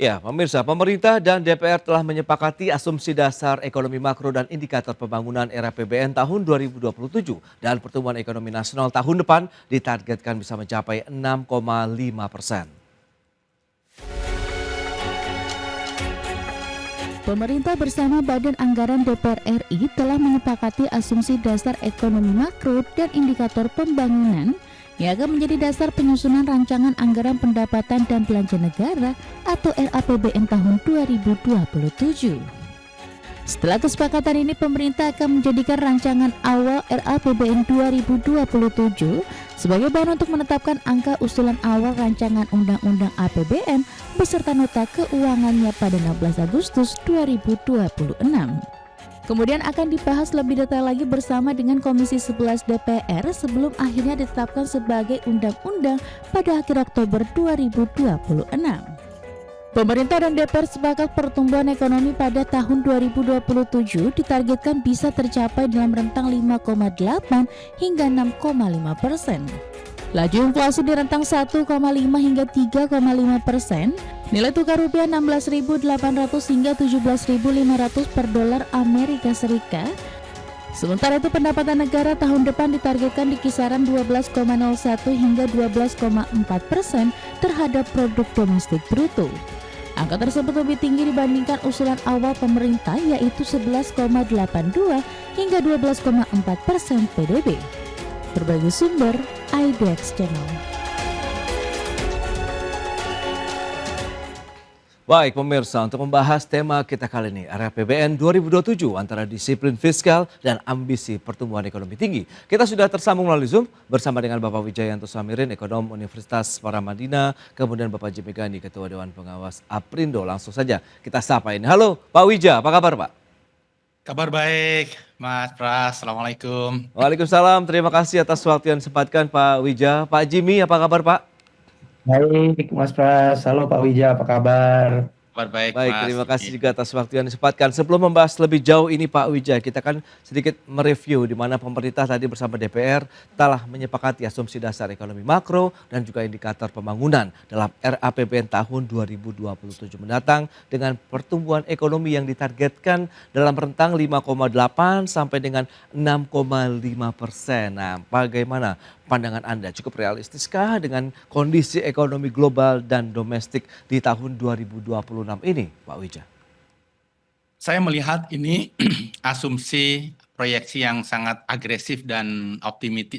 Ya, pemirsa, pemerintah dan DPR telah menyepakati asumsi dasar ekonomi makro dan indikator pembangunan era APBN tahun 2027 dan pertumbuhan ekonomi nasional tahun depan ditargetkan bisa mencapai 6,5%. Pemerintah bersama Badan Anggaran DPR RI telah menyepakati asumsi dasar ekonomi makro dan indikator pembangunan yang akan menjadi dasar penyusunan rancangan anggaran pendapatan dan belanja negara atau RAPBN tahun 2027. Setelah kesepakatan ini, pemerintah akan menjadikan rancangan awal RAPBN 2027 sebagai bahan untuk menetapkan angka usulan awal rancangan Undang-Undang APBN beserta nota keuangannya pada 16 Agustus 2026. Kemudian akan dibahas lebih detail lagi bersama dengan Komisi 11 DPR sebelum akhirnya ditetapkan sebagai undang-undang pada akhir Oktober 2026. Pemerintah dan DPR sepakat pertumbuhan ekonomi pada tahun 2027 ditargetkan bisa tercapai dalam rentang 5,8 hingga 6,5%. Laju inflasi di rentang 1,5 hingga 3,5%. Nilai tukar rupiah 16.800 hingga 17.500 per dolar Amerika Serikat. Sementara itu pendapatan negara tahun depan ditargetkan di kisaran 12,01 hingga 12,4% terhadap produk domestik bruto. Angka tersebut lebih tinggi dibandingkan usulan awal pemerintah yaitu 11,82 hingga 12,4% PDB. Berbagai sumber, IDX Channel. Baik pemirsa, untuk membahas tema kita kali ini, RAPBN 2027 antara disiplin fiskal dan ambisi pertumbuhan ekonomi tinggi. Kita sudah tersambung melalui Zoom bersama dengan Bapak Wijayanto Samirin, Ekonom Universitas Paramadina, kemudian Bapak Jimmy Gani, Ketua Dewan Pengawas Aprindo. Langsung saja kita sapa ini. Halo Pak Wija, apa kabar Pak? Kabar baik, Mas Pras. Assalamualaikum. Waalaikumsalam, terima kasih atas waktu yang disempatkan Pak Wija. Pak Jimmy, apa kabar Pak? Baik, Mas Pras. Halo Pak Wija, apa kabar? Kabar baik, Baik, Mas. terima kasih juga atas waktu yang disempatkan. Sebelum membahas lebih jauh ini Pak Wijaya, kita kan sedikit mereview di mana pemerintah tadi bersama DPR telah menyepakati asumsi dasar ekonomi makro dan juga indikator pembangunan dalam RAPBN tahun 2027 mendatang dengan pertumbuhan ekonomi yang ditargetkan dalam rentang 5,8 sampai dengan 6,5%. Nah, bagaimana pandangan Anda, cukup realistiskah dengan kondisi ekonomi global dan domestik di tahun 2026 ini, Pak Wija? Saya melihat ini asumsi proyeksi yang sangat agresif dan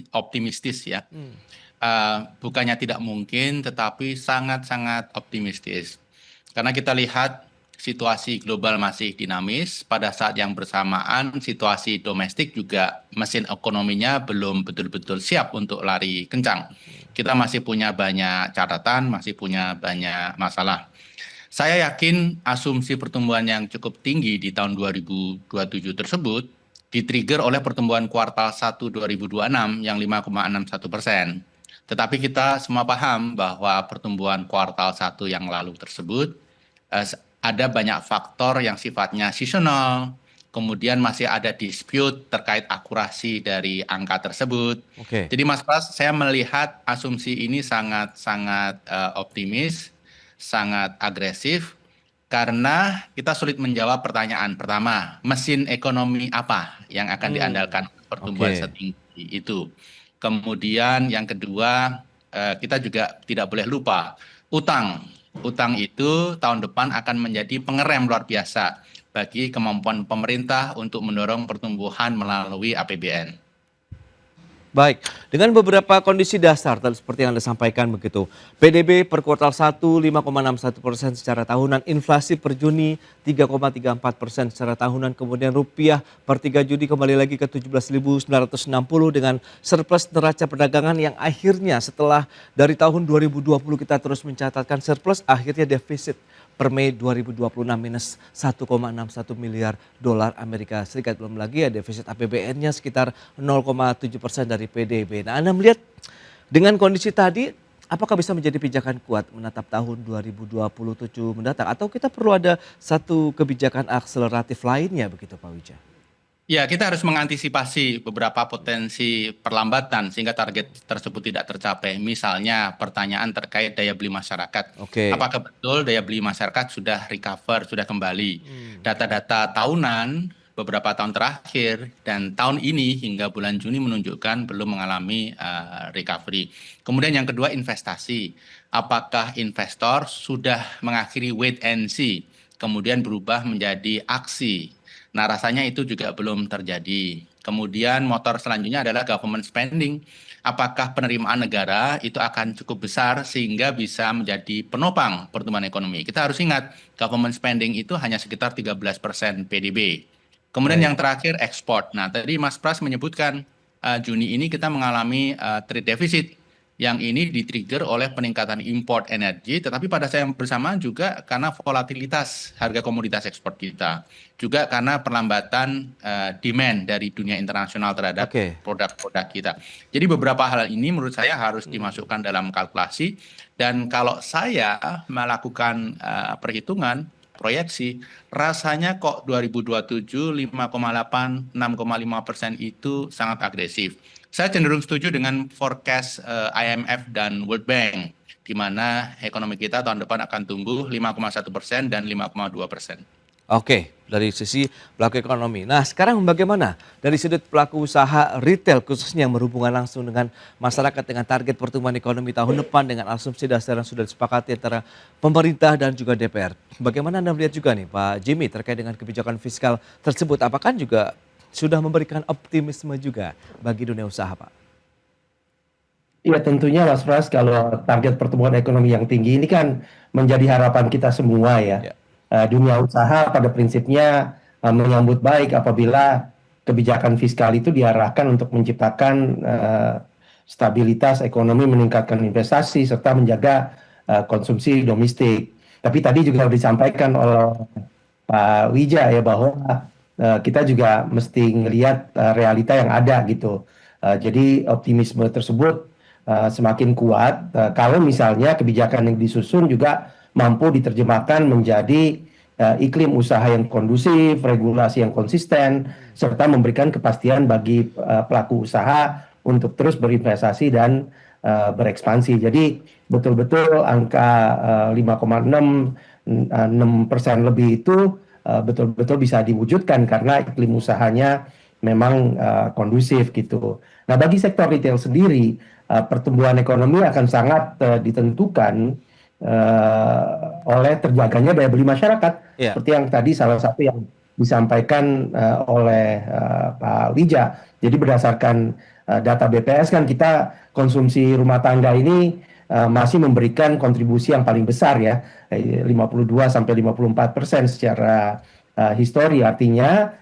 optimistis ya. Bukannya tidak mungkin, tetapi sangat-sangat optimistis. Karena kita lihat situasi global masih dinamis, pada saat yang bersamaan situasi domestik juga mesin ekonominya belum betul-betul siap untuk lari kencang. Kita masih punya banyak catatan, masih punya banyak masalah. Saya yakin asumsi pertumbuhan yang cukup tinggi di tahun 2027 tersebut di-trigger oleh pertumbuhan kuartal 1 2026 yang 5,61%. Tetapi kita semua paham bahwa pertumbuhan kuartal 1 yang lalu tersebut ada banyak faktor yang sifatnya seasonal, kemudian masih ada dispute terkait akurasi dari angka tersebut. Jadi Mas Pras, saya melihat asumsi ini sangat optimis, sangat agresif, karena kita sulit menjawab pertanyaan pertama, mesin ekonomi apa yang akan diandalkan pertumbuhan setinggi itu. Kemudian yang kedua, kita juga tidak boleh lupa, utang. Utang itu tahun depan akan menjadi pengerem luar biasa bagi kemampuan pemerintah untuk mendorong pertumbuhan melalui APBN. Baik, dengan beberapa kondisi dasar seperti yang Anda sampaikan begitu. PDB per kuartal 1 5,61% secara tahunan, inflasi per Juni 3,34% secara tahunan, kemudian rupiah per 3 Juni kembali lagi ke 17.960 dengan surplus neraca perdagangan yang akhirnya setelah dari tahun 2020 kita terus mencatatkan surplus, akhirnya defisit per Mei 2026 minus 1,61 miliar dolar Amerika Serikat. Belum lagi ya defisit APBN-nya sekitar 0,7% dari PDB. Nah, Anda melihat dengan kondisi tadi, apakah bisa menjadi pijakan kuat menatap tahun 2027 mendatang? Atau kita perlu ada satu kebijakan akseleratif lainnya begitu Pak Wija? Ya, kita harus mengantisipasi beberapa potensi perlambatan sehingga target tersebut tidak tercapai. Misalnya pertanyaan terkait daya beli masyarakat. Oke. Apakah betul daya beli masyarakat sudah recover, sudah kembali? Hmm. Data-data tahunan beberapa tahun terakhir dan tahun ini hingga bulan Juni menunjukkan belum mengalami recovery. Kemudian yang kedua investasi. Apakah investor sudah mengakhiri wait and see, kemudian berubah menjadi aksi? Nah, rasanya itu juga belum terjadi. Kemudian motor selanjutnya adalah government spending. Apakah penerimaan negara itu akan cukup besar sehingga bisa menjadi penopang pertumbuhan ekonomi? Kita harus ingat, government spending itu hanya sekitar 13% PDB. Kemudian Baik. yang terakhir ekspor. Nah, tadi Mas Pras menyebutkan Juni ini kita mengalami trade deficit. Yang ini di-trigger oleh peningkatan import energi, tetapi pada saat yang bersamaan juga karena volatilitas harga komoditas ekspor kita. Juga karena perlambatan demand dari dunia internasional terhadap Oke. produk-produk kita. Jadi beberapa hal ini menurut saya harus dimasukkan dalam kalkulasi. Dan kalau saya melakukan perhitungan, proyeksi, rasanya kok 2027 5,8, 6,5% itu sangat agresif. Saya cenderung setuju dengan forecast IMF dan World Bank, di mana ekonomi kita tahun depan akan tumbuh 5,1% dan 5,2%. Oke, dari sisi pelaku ekonomi. Nah, sekarang bagaimana dari sudut pelaku usaha retail khususnya yang berhubungan langsung dengan masyarakat dengan target pertumbuhan ekonomi tahun depan dengan asumsi dasar yang sudah disepakati antara pemerintah dan juga DPR. Bagaimana Anda melihat juga nih Pak Jimmy terkait dengan kebijakan fiskal tersebut? Apakah juga sudah memberikan optimisme juga bagi dunia usaha, Pak? Ya tentunya Mas Pras, kalau target pertumbuhan ekonomi yang tinggi ini kan menjadi harapan kita semua ya. Ya. Dunia usaha pada prinsipnya menyambut baik apabila kebijakan fiskal itu diarahkan untuk menciptakan stabilitas ekonomi, meningkatkan investasi, serta menjaga konsumsi domestik. Tapi tadi juga disampaikan oleh Pak Wija ya bahwa kita juga mesti ngelihat realita yang ada gitu. Jadi optimisme tersebut semakin kuat kalau misalnya kebijakan yang disusun juga mampu diterjemahkan menjadi iklim usaha yang kondusif, regulasi yang konsisten, serta memberikan kepastian bagi pelaku usaha untuk terus berinvestasi dan berekspansi. Jadi betul-betul angka 5,6% lebih itu betul-betul bisa diwujudkan karena iklim usahanya memang kondusif gitu. Nah, bagi sektor retail sendiri, pertumbuhan ekonomi akan sangat ditentukan oleh terjaganya daya beli masyarakat. Iya. Seperti yang tadi salah satu yang disampaikan oleh Pak Wija. Jadi berdasarkan data BPS kan kita konsumsi rumah tangga ini masih memberikan kontribusi yang paling besar ya, 52-54% secara histori. Artinya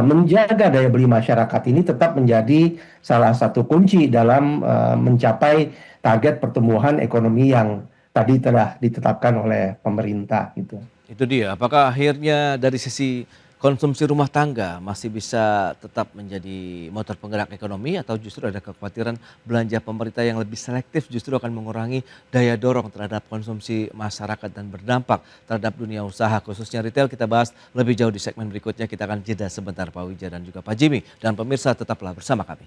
menjaga daya beli masyarakat ini tetap menjadi salah satu kunci dalam mencapai target pertumbuhan ekonomi yang tadi telah ditetapkan oleh pemerintah gitu. Itu dia, apakah akhirnya dari sisi konsumsi rumah tangga masih bisa tetap menjadi motor penggerak ekonomi atau justru ada kekhawatiran belanja pemerintah yang lebih selektif justru akan mengurangi daya dorong terhadap konsumsi masyarakat dan berdampak terhadap dunia usaha khususnya retail? Kita bahas lebih jauh di segmen berikutnya. Kita akan jeda sebentar Pak Wija dan juga Pak Jimmy, dan pemirsa tetaplah bersama kami.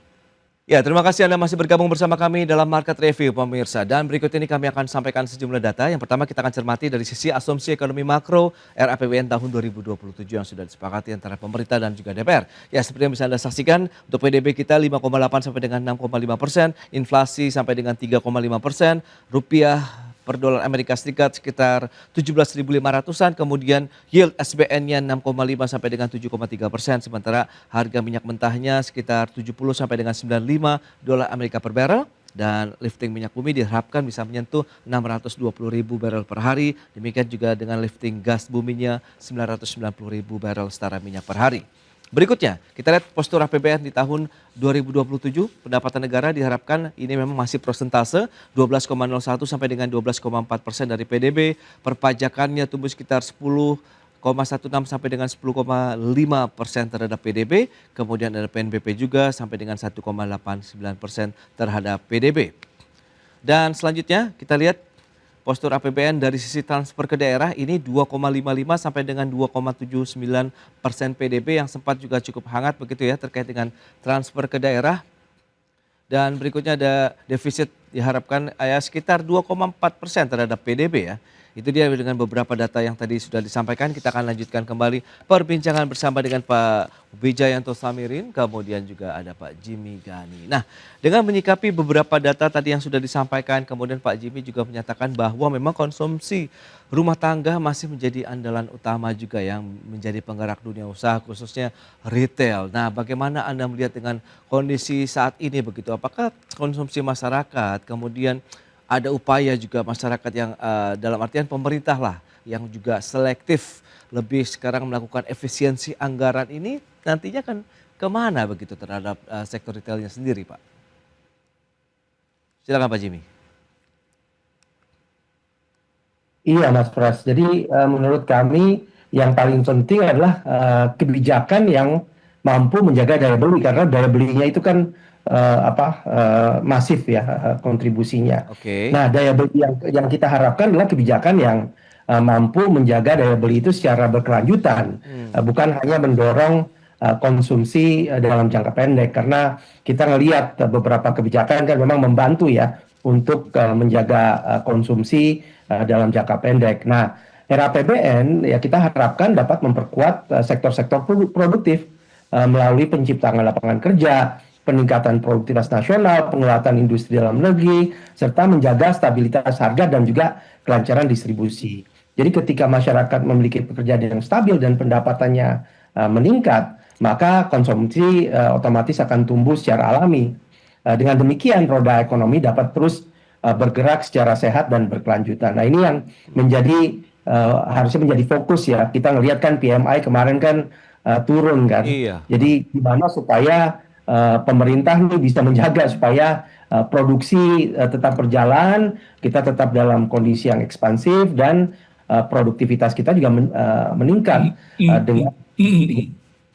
Ya, terima kasih Anda masih bergabung bersama kami dalam Market Review pemirsa. Dan berikut ini kami akan sampaikan sejumlah data. Yang pertama kita akan cermati dari sisi asumsi ekonomi makro RAPBN tahun 2027 yang sudah disepakati antara pemerintah dan juga DPR. Ya, seperti yang bisa Anda saksikan untuk PDB kita 5,8 sampai dengan 6,5%, inflasi sampai dengan 3,5%, rupiah per dolar Amerika Serikat sekitar 17.500-an, kemudian yield SBN-nya 6,5 sampai dengan 7,3%, sementara harga minyak mentahnya sekitar 70 sampai dengan 95 dolar Amerika per barrel, dan lifting minyak bumi diharapkan bisa menyentuh 620.000 barrel per hari, demikian juga dengan lifting gas buminya 990.000 barrel setara minyak per hari. Berikutnya, kita lihat postur APBN di tahun 2027, pendapatan negara diharapkan ini memang masih persentase 12,01 sampai dengan 12,4% dari PDB, perpajakannya tumbuh sekitar 10,16 sampai dengan 10,5% terhadap PDB, kemudian ada PNBP juga sampai dengan 1,89% terhadap PDB. Dan selanjutnya kita lihat postur APBN dari sisi transfer ke daerah ini 2,55 sampai dengan 2,79% PDB yang sempat juga cukup hangat begitu ya terkait dengan transfer ke daerah. Dan berikutnya ada defisit diharapkan ya sekitar 2,4% terhadap PDB ya. Itu dia dengan beberapa data yang tadi sudah disampaikan. Kita akan lanjutkan kembali perbincangan bersama dengan Pak Wijayanto Samirin, kemudian juga ada Pak Jimmy Gani. Nah, dengan menyikapi beberapa data tadi yang sudah disampaikan, kemudian Pak Jimmy juga menyatakan bahwa memang konsumsi rumah tangga masih menjadi andalan utama juga yang menjadi penggerak dunia usaha khususnya retail. Nah, bagaimana Anda melihat dengan kondisi saat ini begitu? Apakah konsumsi masyarakat kemudian ada upaya juga masyarakat yang dalam artian pemerintah lah yang juga selektif lebih sekarang melakukan efisiensi anggaran ini nantinya kan kemana begitu terhadap sektor retailnya sendiri Pak? Silakan Pak Jimmy. Iya Mas Pras, jadi menurut kami yang paling penting adalah kebijakan yang mampu menjaga daya beli karena daya belinya itu kan masif ya kontribusinya. Oke. Nah daya beli yang kita harapkan adalah kebijakan yang mampu menjaga daya beli itu secara berkelanjutan, bukan hanya mendorong konsumsi dalam jangka pendek karena kita ngelihat beberapa kebijakan kan memang membantu ya untuk menjaga konsumsi dalam jangka pendek. Nah, era APBN ya kita harapkan dapat memperkuat sektor-sektor produktif melalui penciptaan lapangan kerja, peningkatan produktivitas nasional, penguatan industri dalam negeri, serta menjaga stabilitas harga dan juga kelancaran distribusi. Jadi ketika masyarakat memiliki pekerjaan yang stabil dan pendapatannya meningkat, maka konsumsi otomatis akan tumbuh secara alami. Dengan demikian roda ekonomi dapat terus bergerak secara sehat dan berkelanjutan. Nah ini yang menjadi harusnya menjadi fokus ya. Kita ngelihat kan PMI kemarin kan turun kan. Iya. Jadi gimana supaya pemerintah ini bisa menjaga supaya produksi tetap berjalan, kita tetap dalam kondisi yang ekspansif dan produktivitas kita juga meningkat dengan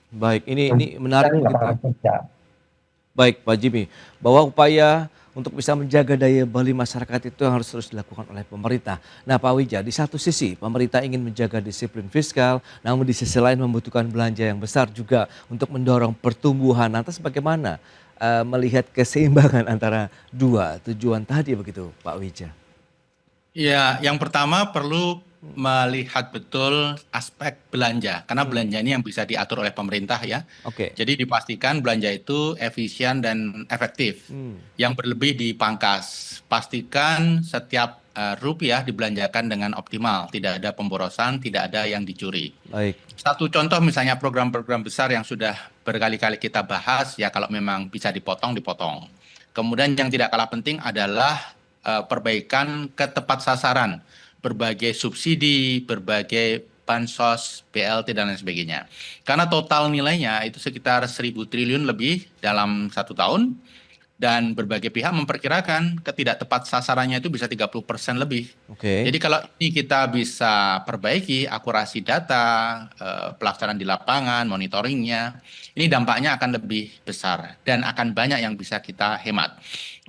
Baik, ini menarik lapangan kerja. Baik Pak Jimmy, bahwa upaya untuk bisa menjaga daya beli masyarakat itu yang harus terus dilakukan oleh pemerintah. Nah Pak Wija, di satu sisi pemerintah ingin menjaga disiplin fiskal, namun di sisi lain membutuhkan belanja yang besar juga untuk mendorong pertumbuhan. Lantas bagaimana melihat keseimbangan antara dua tujuan tadi begitu Pak Wija? Ya, yang pertama perlu melihat betul aspek belanja, karena belanja ini yang bisa diatur oleh pemerintah ya. Oke. Jadi dipastikan belanja itu efisien dan efektif. Yang berlebih dipangkas. Pastikan setiap rupiah dibelanjakan dengan optimal, tidak ada pemborosan, tidak ada yang dicuri. Baik. Satu contoh misalnya program-program besar yang sudah berkali-kali kita bahas, ya kalau memang bisa dipotong, dipotong. Kemudian yang tidak kalah penting adalah perbaikan ke tepat sasaran, berbagai subsidi, berbagai bansos, BLT dan lain sebagainya. Karena total nilainya itu sekitar 1.000 triliun lebih dalam 1 tahun, dan berbagai pihak memperkirakan ketidak tepat sasarannya itu bisa 30% lebih. Oke. Jadi kalau ini kita bisa perbaiki akurasi data, pelaksanaan di lapangan, monitoringnya, ini dampaknya akan lebih besar dan akan banyak yang bisa kita hemat.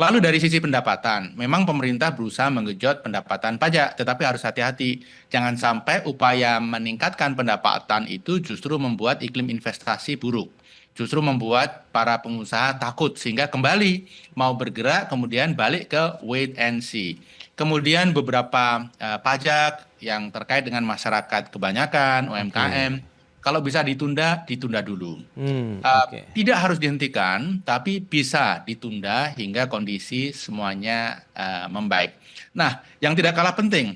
Lalu dari sisi pendapatan, memang pemerintah berusaha menggenjot pendapatan pajak, tetapi harus hati-hati. Jangan sampai upaya meningkatkan pendapatan itu justru membuat iklim investasi buruk. Justru membuat para pengusaha takut sehingga kembali mau bergerak kemudian balik ke wait and see. Kemudian beberapa pajak yang terkait dengan masyarakat kebanyakan, UMKM, kalau bisa ditunda, ditunda dulu. Tidak harus dihentikan, tapi bisa ditunda hingga kondisi semuanya membaik. Nah, yang tidak kalah penting,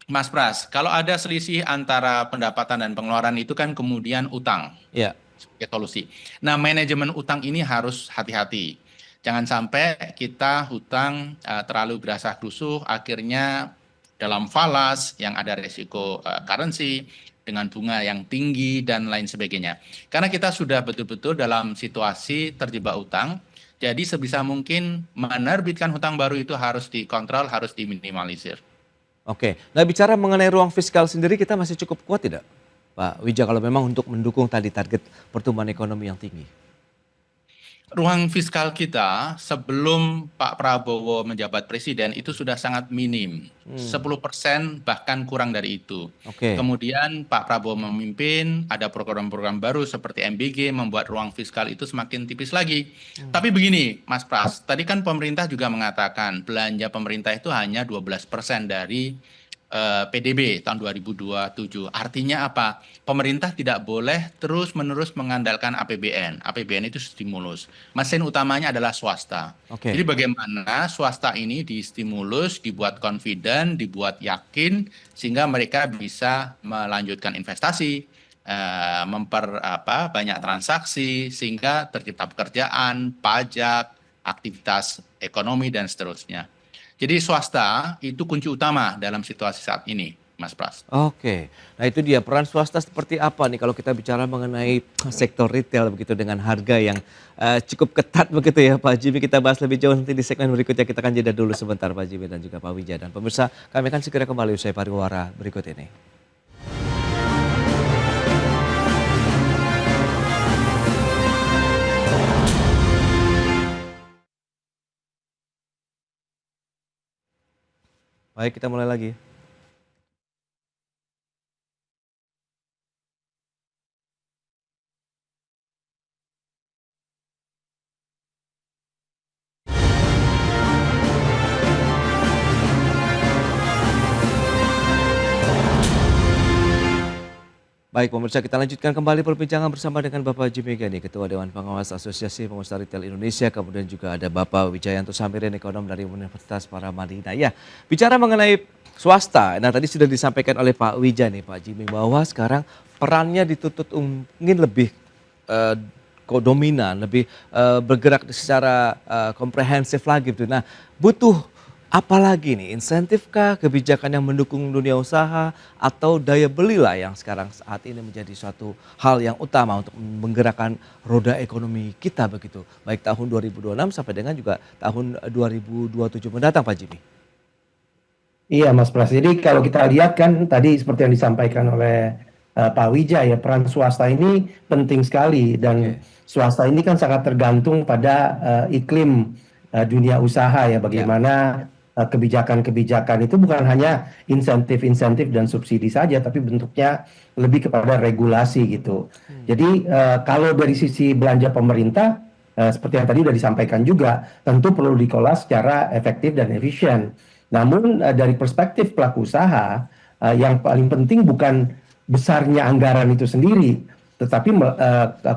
Mas Pras, kalau ada selisih antara pendapatan dan pengeluaran itu kan kemudian utang. Ya. Sebagai solusi. Nah, manajemen utang ini harus hati-hati. Jangan sampai kita hutang terlalu gerasah-gerusuh, akhirnya dalam falas yang ada resiko currency dengan bunga yang tinggi dan lain sebagainya. Karena kita sudah betul-betul dalam situasi terjebak utang, jadi sebisa mungkin menerbitkan hutang baru itu harus dikontrol, harus diminimalisir. Oke, nah bicara mengenai ruang fiskal sendiri kita masih cukup kuat tidak Pak Wija kalau memang untuk mendukung tadi target pertumbuhan ekonomi yang tinggi? ruang fiskal kita sebelum Pak Prabowo menjabat presiden itu sudah sangat minim. 10% bahkan kurang dari itu. Oke. Kemudian Pak Prabowo memimpin, ada program-program baru seperti MBG membuat ruang fiskal itu semakin tipis lagi. Tapi begini, Mas Pras, tadi kan pemerintah juga mengatakan belanja pemerintah itu hanya 12% dari PDB tahun 2027. Artinya apa? Pemerintah tidak boleh terus-menerus mengandalkan APBN. APBN itu stimulus. Mesin utamanya adalah swasta. Oke. Jadi bagaimana swasta ini distimulus, dibuat confident, dibuat yakin, sehingga mereka bisa melanjutkan investasi, banyak transaksi, sehingga tercipta pekerjaan, pajak, aktivitas ekonomi, dan seterusnya. Jadi swasta itu kunci utama dalam situasi saat ini, Mas Pras. Oke, nah itu dia peran swasta seperti apa nih kalau kita bicara mengenai sektor retail begitu dengan harga yang cukup ketat begitu ya Pak Jimmy. Kita bahas lebih jauh nanti di segmen berikutnya. Kita akan jeda dulu sebentar Pak Jimmy dan juga Pak Wijaya. Dan pemirsa, kami akan segera kembali usai pariwara berikut ini. Baik, kita mulai lagi. Baik pemirsa, kita lanjutkan kembali perbincangan bersama dengan Bapak Jimmy Gani, Ketua Dewan Pengawas Asosiasi Pengusaha Retail Indonesia. Kemudian juga ada Bapak Wijayanto Samirin, ekonom dari Universitas Paramadina. Ya, bicara mengenai swasta, nah tadi sudah disampaikan oleh Pak Wija nih Pak Jimmy, bahwa sekarang perannya dituntut ingin lebih dominan, lebih bergerak secara komprehensif lagi. Nah, butuh apalagi nih, insentifkah, kebijakan yang mendukung dunia usaha, atau daya beli lah yang sekarang saat ini menjadi suatu hal yang utama untuk menggerakkan roda ekonomi kita begitu. Baik tahun 2026 sampai dengan juga tahun 2027 mendatang Pak Jimmy. Iya Mas Pras, jadi kalau kita lihat kan tadi seperti yang disampaikan oleh Pak Wija ya, peran swasta ini penting sekali dan swasta ini kan sangat tergantung pada iklim dunia usaha ya, bagaimana kebijakan-kebijakan itu bukan hanya insentif-insentif dan subsidi saja, tapi bentuknya lebih kepada regulasi gitu. Jadi kalau dari sisi belanja pemerintah, seperti yang tadi sudah disampaikan juga, tentu perlu dikelola secara efektif dan efisien. Namun dari perspektif pelaku usaha, yang paling penting bukan besarnya anggaran itu sendiri, tetapi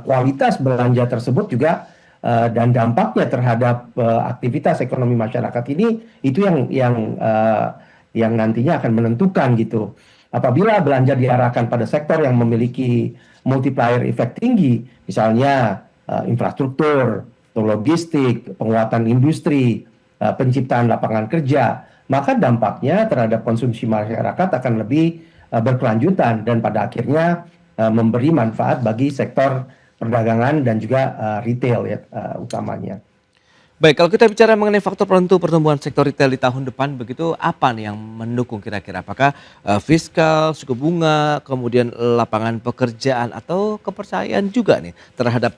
kualitas belanja tersebut juga dan dampaknya terhadap aktivitas ekonomi masyarakat ini, itu yang nantinya akan menentukan gitu. Apabila belanja diarahkan pada sektor yang memiliki multiplier effect tinggi, misalnya infrastruktur, logistik, penguatan industri, penciptaan lapangan kerja, maka dampaknya terhadap konsumsi masyarakat akan lebih berkelanjutan dan pada akhirnya memberi manfaat bagi sektor perdagangan dan juga retail ya utamanya. Baik, kalau kita bicara mengenai faktor penentu pertumbuhan sektor retail di tahun depan begitu, apa nih yang mendukung kira-kira? Apakah fiskal, suku bunga, kemudian lapangan pekerjaan, atau kepercayaan juga nih terhadap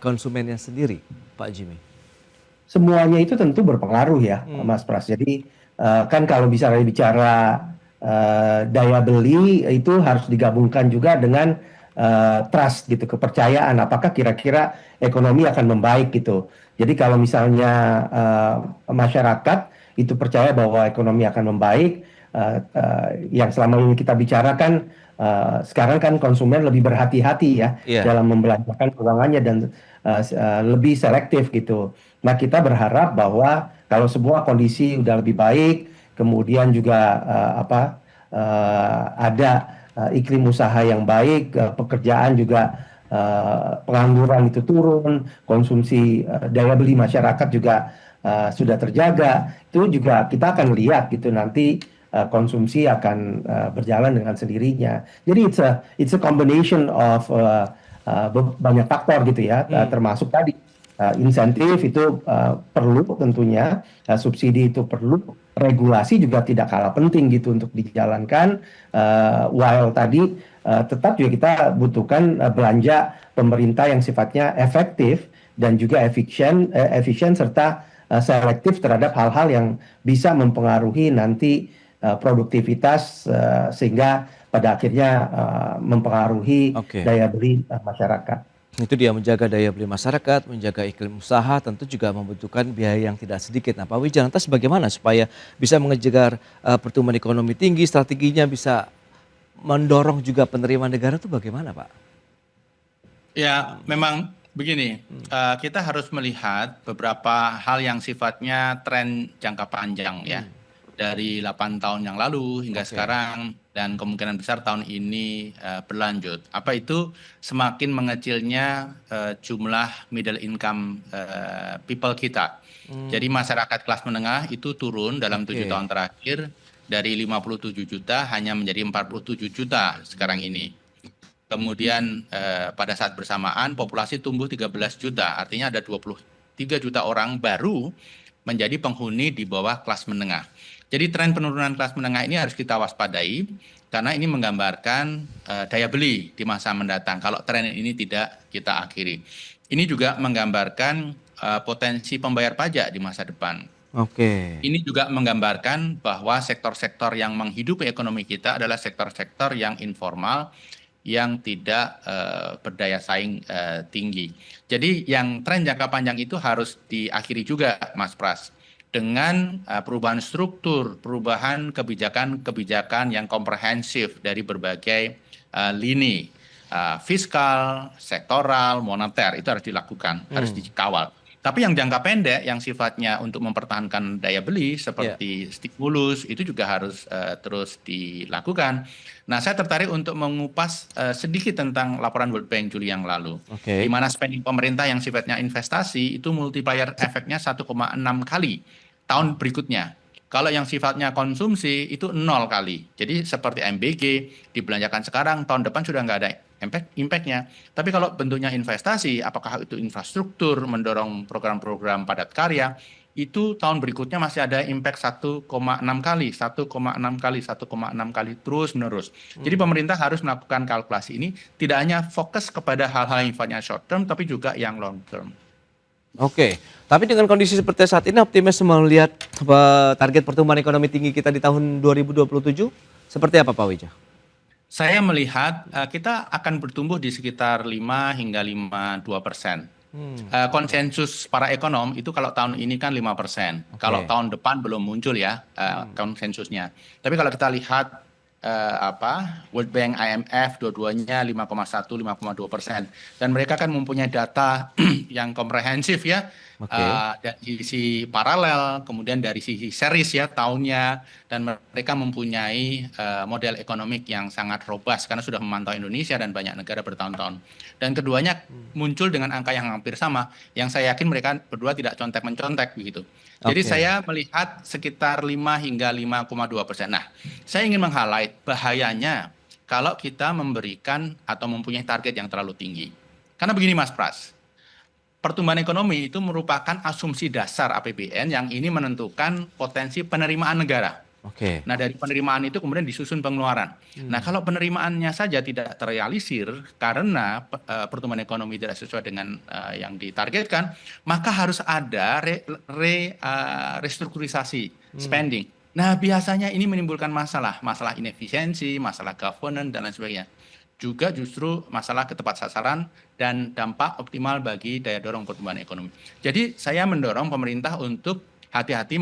konsumennya sendiri, Pak Jimmy? Semuanya itu tentu berpengaruh ya, Mas Pras. Jadi kan kalau bicara daya beli itu harus digabungkan juga dengan trust gitu, kepercayaan. Apakah kira-kira ekonomi akan membaik gitu. Jadi kalau misalnya masyarakat itu percaya bahwa ekonomi akan membaik, yang selama ini kita bicarakan, sekarang kan konsumen lebih berhati-hati ya dalam membelanjakan keuangannya dan lebih selektif gitu. Nah kita berharap bahwa kalau semua kondisi udah lebih baik, kemudian juga ada iklim usaha yang baik, pekerjaan juga, pengangguran itu turun, konsumsi daya beli masyarakat juga sudah terjaga, itu juga kita akan lihat gitu nanti konsumsi akan berjalan dengan sendirinya. Jadi it's a combination of banyak faktor gitu ya, termasuk tadi insentif itu perlu tentunya, subsidi itu perlu, regulasi juga tidak kalah penting gitu untuk dijalankan, while tadi tetap juga kita butuhkan belanja pemerintah yang sifatnya efektif dan juga efisien serta selektif terhadap hal-hal yang bisa mempengaruhi nanti produktivitas sehingga pada akhirnya mempengaruhi Oke. daya beli masyarakat. Itu dia menjaga daya beli masyarakat, menjaga iklim usaha, tentu juga membutuhkan biaya yang tidak sedikit. Nah, Pak Wijaya, lantas bagaimana supaya bisa mengejar pertumbuhan ekonomi tinggi, strateginya bisa mendorong juga penerimaan negara itu bagaimana, Pak? Ya, memang begini, kita harus melihat beberapa hal yang sifatnya tren jangka panjang ya. Dari 8 tahun yang lalu hingga Oke. sekarang dan kemungkinan besar tahun ini berlanjut. Apa itu? Semakin mengecilnya jumlah middle income people kita. Jadi masyarakat kelas menengah itu turun dalam 7 Oke. tahun terakhir dari 57 juta hanya menjadi 47 juta sekarang ini. Kemudian pada saat bersamaan populasi tumbuh 13 juta, artinya ada 23 juta orang baru menjadi penghuni di bawah kelas menengah. Jadi tren penurunan kelas menengah ini harus kita waspadai karena ini menggambarkan daya beli di masa mendatang kalau tren ini tidak kita akhiri. Ini juga menggambarkan potensi pembayar pajak di masa depan. Oke. Ini juga menggambarkan bahwa sektor-sektor yang menghidupi ekonomi kita adalah sektor-sektor yang informal yang tidak berdaya saing tinggi. Jadi yang tren jangka panjang itu harus diakhiri juga, Mas Pras, dengan perubahan struktur, perubahan kebijakan-kebijakan yang komprehensif dari berbagai lini fiskal, sektoral, moneter itu harus dilakukan, harus dikawal. Tapi yang jangka pendek, yang sifatnya untuk mempertahankan daya beli seperti stimulus itu juga harus terus dilakukan. Nah, saya tertarik untuk mengupas sedikit tentang laporan World Bank Juli yang lalu, di mana spending pemerintah yang sifatnya investasi itu multiplier efeknya 1,6 kali tahun berikutnya. Kalau yang sifatnya konsumsi itu 0 kali. Jadi seperti MBG dibelanjakan sekarang, tahun depan sudah nggak ada impact-nya. Tapi kalau bentuknya investasi, apakah itu infrastruktur, mendorong program-program padat karya, itu tahun berikutnya masih ada impact 1,6 kali, 1,6 kali, 1,6 kali, terus menerus. Jadi pemerintah harus melakukan kalkulasi ini, tidak hanya fokus kepada hal-hal yang sifatnya short term, tapi juga yang long term. Oke, tapi dengan kondisi seperti saat ini optimis melihat target pertumbuhan ekonomi tinggi kita di tahun 2027 seperti apa, Pak Wijaya? Saya melihat kita akan bertumbuh di sekitar 5 hingga 5,2%. Konsensus para ekonom itu kalau tahun ini kan 5%. Kalau tahun depan belum muncul ya konsensusnya. Tapi kalau kita lihat World Bank, IMF, dua-duanya 5,1, 5,2%. Dan mereka kan mempunyai data yang komprehensif ya, dari sisi paralel, kemudian dari sisi series ya tahunnya, dan mereka mempunyai model ekonomik yang sangat robust karena sudah memantau Indonesia dan banyak negara bertahun-tahun. Dan keduanya muncul dengan angka yang hampir sama, yang saya yakin mereka berdua tidak contek-mencontek begitu. Jadi saya melihat sekitar 5 hingga 5,2%. Nah, saya ingin meng-highlight bahayanya kalau kita memberikan atau mempunyai target yang terlalu tinggi. Karena begini Mas Pras, pertumbuhan ekonomi itu merupakan asumsi dasar APBN yang ini menentukan potensi penerimaan negara. Nah, dari penerimaan itu kemudian disusun pengeluaran. Nah, kalau penerimaannya saja tidak terrealisir karena pertumbuhan ekonomi tidak sesuai dengan yang ditargetkan, maka harus ada restrukturisasi spending. Nah, biasanya ini menimbulkan masalah inefisiensi, masalah governance dan lain sebagainya. Juga justru masalah ketepat sasaran dan dampak optimal bagi daya dorong pertumbuhan ekonomi. Jadi saya mendorong pemerintah untuk hati-hati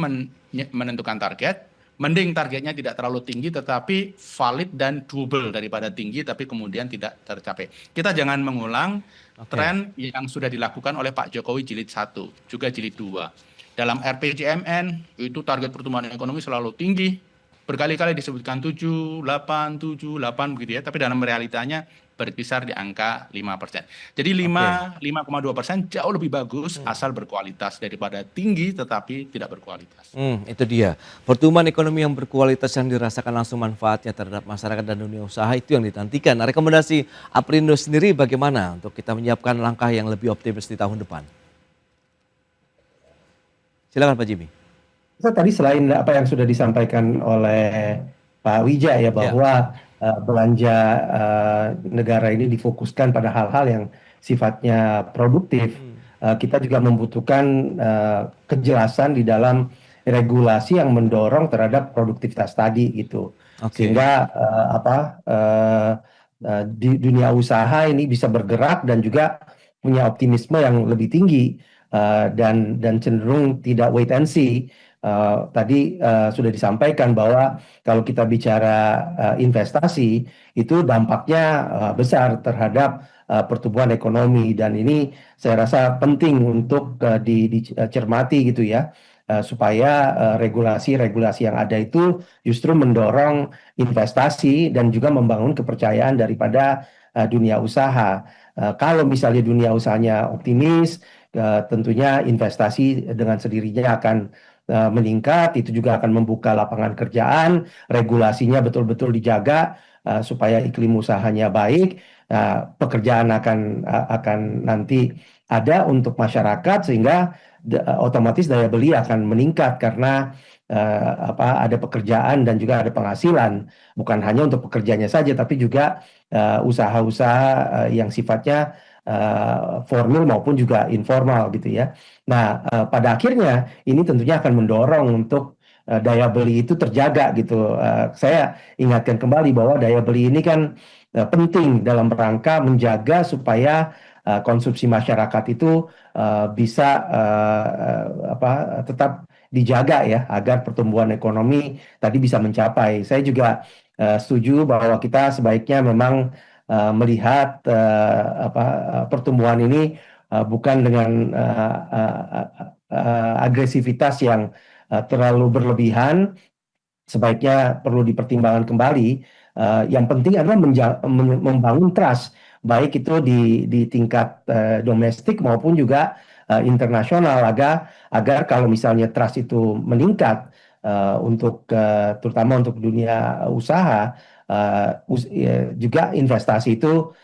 menentukan target. Mending targetnya tidak terlalu tinggi tetapi valid dan doable daripada tinggi tapi kemudian tidak tercapai. Kita jangan mengulang tren yang sudah dilakukan oleh Pak Jokowi jilid 1, juga jilid 2. Dalam RPJMN itu target pertumbuhan ekonomi selalu tinggi. Berkali-kali disebutkan 7, 8 begitu ya, tapi dalam realitanya berkisar di angka 5%. Jadi 5,2% jauh lebih bagus asal berkualitas daripada tinggi tetapi tidak berkualitas. Itu dia. Pertumbuhan ekonomi yang berkualitas yang dirasakan langsung manfaatnya terhadap masyarakat dan dunia usaha itu yang ditantikan. Nah, rekomendasi Aprindo sendiri bagaimana untuk kita menyiapkan langkah yang lebih optimis di tahun depan? Silakan Pak Jimmy. Tadi selain apa yang sudah disampaikan oleh Pak Wijaya ya bahwa belanja negara ini difokuskan pada hal-hal yang sifatnya produktif, kita juga membutuhkan kejelasan di dalam regulasi yang mendorong terhadap produktivitas tadi gitu. Oke. Sehingga di dunia usaha ini bisa bergerak dan juga punya optimisme yang lebih tinggi, dan cenderung tidak wait and see. Tadi sudah disampaikan bahwa kalau kita bicara investasi itu dampaknya besar terhadap pertumbuhan ekonomi, dan ini saya rasa penting untuk dicermati gitu ya, supaya regulasi-regulasi yang ada itu justru mendorong investasi dan juga membangun kepercayaan daripada dunia usaha. Kalau misalnya dunia usahanya optimis, tentunya investasi dengan sendirinya akan meningkat, itu juga akan membuka lapangan kerjaan, regulasinya betul-betul dijaga supaya iklim usahanya baik, pekerjaan akan nanti ada untuk masyarakat, sehingga otomatis daya beli akan meningkat karena ada pekerjaan dan juga ada penghasilan, bukan hanya untuk pekerjanya saja tapi juga usaha-usaha yang sifatnya formal maupun juga informal gitu ya. Nah, pada akhirnya ini tentunya akan mendorong untuk daya beli itu terjaga gitu. Saya ingatkan kembali bahwa daya beli ini kan penting dalam rangka menjaga supaya konsumsi masyarakat itu bisa tetap dijaga ya, agar pertumbuhan ekonomi tadi bisa mencapai. Saya juga setuju bahwa kita sebaiknya memang melihat pertumbuhan ini bukan dengan agresivitas yang terlalu berlebihan. Sebaiknya perlu dipertimbangkan kembali. Yang penting adalah membangun trust, baik itu di tingkat domestik maupun juga internasional, agar kalau misalnya trust itu meningkat terutama untuk dunia usaha, juga investasi itu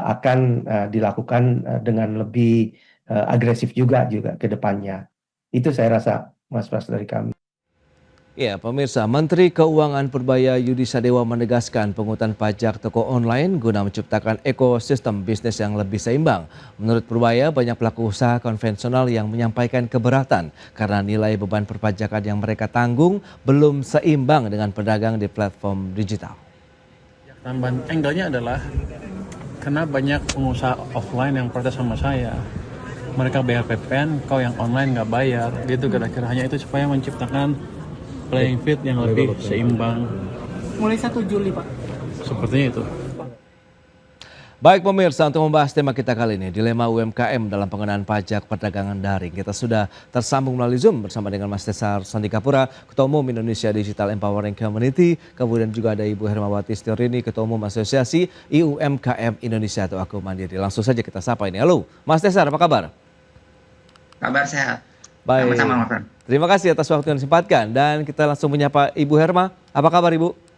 akan dilakukan dengan lebih agresif juga ke depannya. Itu saya rasa, Mas Pras, dari kami. Ya, pemirsa, Menteri Keuangan Purbaya Yudi Sadewa menegaskan pungutan pajak toko online guna menciptakan ekosistem bisnis yang lebih seimbang. Menurut Purbaya, banyak pelaku usaha konvensional yang menyampaikan keberatan karena nilai beban perpajakan yang mereka tanggung belum seimbang dengan pedagang di platform digital. Tambahan angle-nya adalah karena banyak pengusaha offline yang protes sama saya. Mereka bayar PPN, kau yang online nggak bayar. Gitu kira-kira, hanya itu supaya menciptakan playing field yang lebih seimbang. Mulai 1 Juli, Pak. Sepertinya itu. Baik pemirsa, untuk membahas tema kita kali ini, dilema UMKM dalam pengenaan pajak perdagangan daring. Kita sudah tersambung melalui Zoom bersama dengan Mas Tesar Sandikapura, Ketua Umum Indonesia Digital Empowering Community. Kemudian juga ada Ibu Hermawati Stiorini, Ketua Umum Asosiasi IUMKM Indonesia atau Aku Mandiri. Langsung saja kita sapa ini. Halo, Mas Tesar, apa kabar? Kabar sehat. Baik. Sama-sama, Mas Ran. Terima kasih atas waktu yang disempatkan. Dan kita langsung menyapa Ibu Herma. Apa kabar Ibu?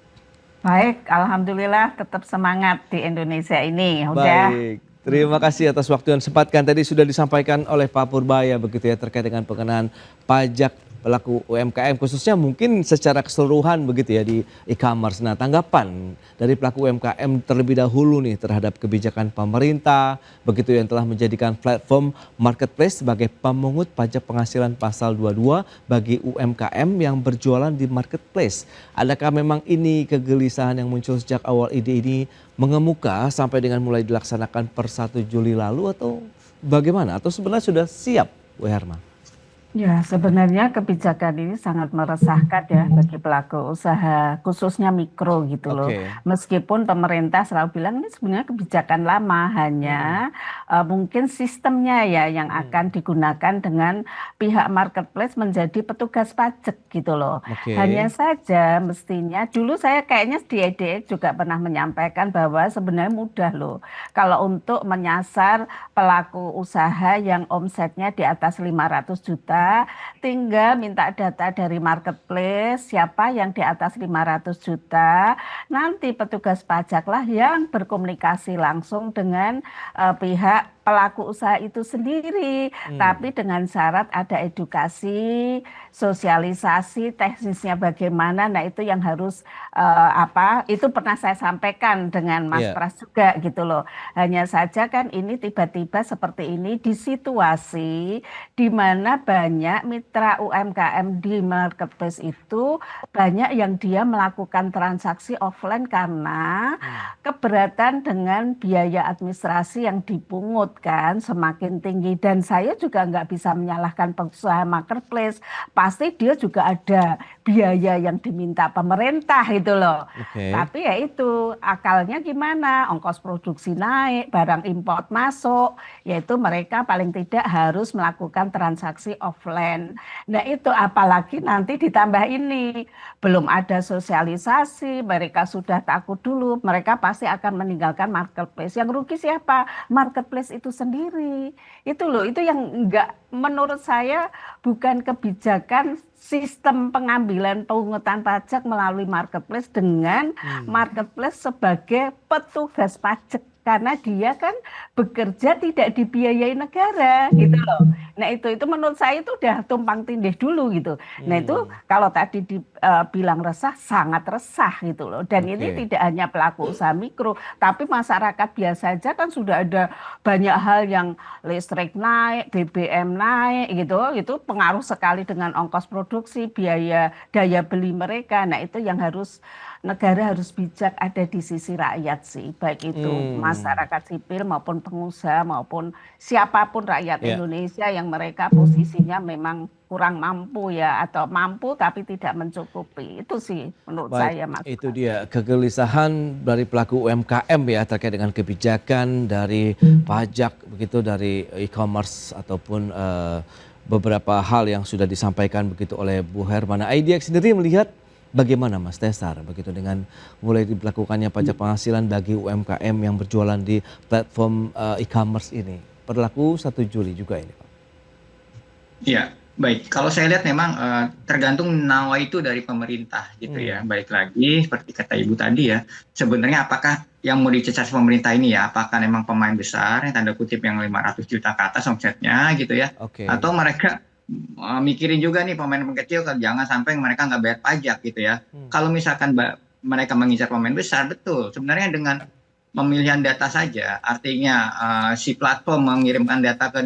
Baik, alhamdulillah tetap semangat di Indonesia ini. Udah. Baik, terima kasih atas waktu yang disempatkan. Tadi sudah disampaikan oleh Pak Purbaya begitu ya terkait dengan pengenaan pajak pelaku UMKM khususnya mungkin secara keseluruhan begitu ya di e-commerce. Nah, tanggapan dari pelaku UMKM terlebih dahulu nih terhadap kebijakan pemerintah begitu yang telah menjadikan platform marketplace sebagai pemungut pajak penghasilan pasal 22 bagi UMKM yang berjualan di marketplace. Adakah memang ini kegelisahan yang muncul sejak awal ide ini mengemuka sampai dengan mulai dilaksanakan per 1 Juli lalu atau bagaimana? Atau sebenarnya sudah siap, Bu Herma? Ya, sebenarnya kebijakan ini sangat meresahkan ya bagi pelaku usaha, khususnya mikro gitu loh. Oke. Meskipun pemerintah selalu bilang ini sebenarnya kebijakan lama, hanya mungkin sistemnya ya yang akan digunakan dengan pihak marketplace menjadi petugas pajak gitu loh. Oke. Hanya saja mestinya, dulu saya kayaknya di EDX juga pernah menyampaikan bahwa sebenarnya mudah loh. Kalau untuk menyasar pelaku usaha yang omsetnya di atas 500 juta, tinggal minta data dari marketplace siapa yang di atas 500 juta, nanti petugas pajaklah yang berkomunikasi langsung dengan pihak pelaku usaha itu sendiri, tapi dengan syarat ada edukasi, sosialisasi, teknisnya bagaimana. Nah, itu yang harus itu pernah saya sampaikan dengan Mas Iya. Pras juga gitu loh. Hanya saja kan ini tiba-tiba seperti ini di situasi di mana banyak mitra UMKM di marketplace itu banyak yang dia melakukan transaksi offline karena keberatan dengan biaya administrasi yang dipungut kan semakin tinggi. Dan saya juga nggak bisa menyalahkan pengusaha marketplace. Pasti dia juga ada biaya yang diminta pemerintah itu loh. Oke. Tapi ya itu akalnya gimana? Ongkos produksi naik, barang import masuk, yaitu mereka paling tidak harus melakukan transaksi offline. Nah itu apalagi nanti ditambah ini, belum ada sosialisasi, mereka sudah takut dulu, mereka pasti akan meninggalkan marketplace. Yang rugi siapa? Marketplace itu sendiri. Itu loh, itu yang enggak menurut saya bukan kebijakan sistem pengambilan pungutan pajak melalui marketplace dengan marketplace sebagai petugas pajak karena dia kan bekerja tidak dibiayai negara gitu loh. Nah itu menurut saya itu udah tumpang tindih dulu gitu. Nah itu kalau tadi dibilang resah sangat resah gitu loh. Dan ini Oke. tidak hanya pelaku usaha mikro, tapi masyarakat biasa aja kan sudah ada banyak hal yang listrik naik, BBM naik gitu. Itu pengaruh sekali dengan ongkos produksi, biaya daya beli mereka. Nah itu yang harus negara harus bijak ada di sisi rakyat sih, baik itu masyarakat sipil maupun pengusaha maupun siapapun rakyat Ya. Indonesia yang mereka posisinya memang kurang mampu ya atau mampu tapi tidak mencukupi. Itu sih menurut saya Mas. Itu dia kegelisahan dari pelaku UMKM ya terkait dengan kebijakan dari pajak begitu dari e-commerce ataupun beberapa hal yang sudah disampaikan begitu oleh Bu Hermana. IDX sendiri melihat bagaimana Mas Tesar begitu dengan mulai diberlakukannya pajak penghasilan bagi UMKM yang berjualan di platform e-commerce ini. Berlaku 1 Juli juga ini Pak. Iya, baik. Kalau saya lihat memang tergantung nawa itu dari pemerintah gitu ya. Balik lagi seperti kata Ibu tadi ya, sebenarnya apakah yang mau dicecar pemerintah ini ya, apakah memang pemain besar yang tanda kutip yang 500 juta ke atas omsetnya gitu ya, Oke. atau mereka mikirin juga nih pemain kecil jangan sampai mereka nggak bayar pajak gitu ya. Kalau misalkan mereka mengincar pemain besar, betul. Sebenarnya dengan pemilihan data saja, artinya si platform mengirimkan data ke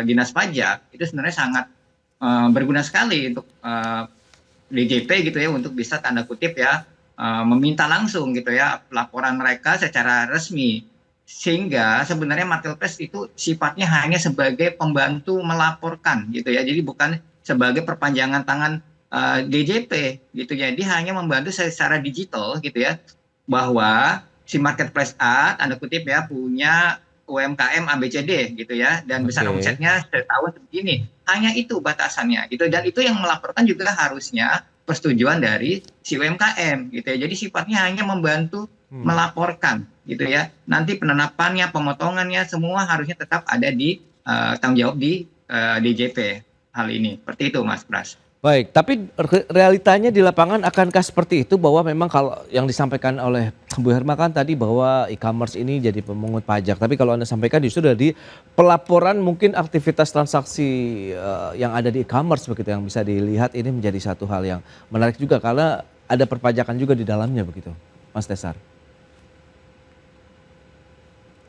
dinas pajak itu sebenarnya sangat berguna sekali untuk DJP gitu ya, untuk bisa tanda kutip ya meminta langsung gitu ya laporan mereka secara resmi. Sehingga sebenarnya marketplace itu sifatnya hanya sebagai pembantu melaporkan gitu ya, jadi bukan sebagai perpanjangan tangan DJP gitu ya. Jadi hanya membantu secara digital gitu ya, bahwa si marketplace A tanda kutip ya punya UMKM ABCD gitu ya, dan besar Oke. omsetnya setahun begini, hanya itu batasannya gitu. Dan itu yang melaporkan juga harusnya persetujuan dari si UMKM gitu ya. Jadi sifatnya hanya membantu melaporkan gitu ya. Nanti penerapannya, pemotongannya semua harusnya tetap ada di tanggung jawab di DJP hal ini. Seperti itu Mas Pras. Baik, tapi realitanya di lapangan akankah seperti itu bahwa memang kalau yang disampaikan oleh Bu Herma kan tadi bahwa e-commerce ini jadi pemungut pajak. Tapi kalau Anda sampaikan justru dari pelaporan mungkin aktivitas transaksi yang ada di e-commerce begitu yang bisa dilihat ini menjadi satu hal yang menarik juga karena ada perpajakan juga di dalamnya begitu, Mas Tesar.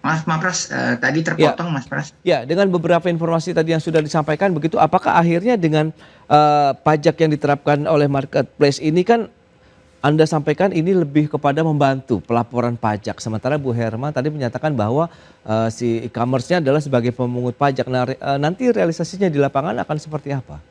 Mas Pras, tadi terpotong Mas Pras. Ya, dengan beberapa informasi tadi yang sudah disampaikan begitu, apakah akhirnya dengan pajak yang diterapkan oleh marketplace ini kan Anda sampaikan ini lebih kepada membantu pelaporan pajak. Sementara Bu Herma tadi menyatakan bahwa si e-commerce-nya adalah sebagai pemungut pajak. Nah, nanti realisasinya di lapangan akan seperti apa?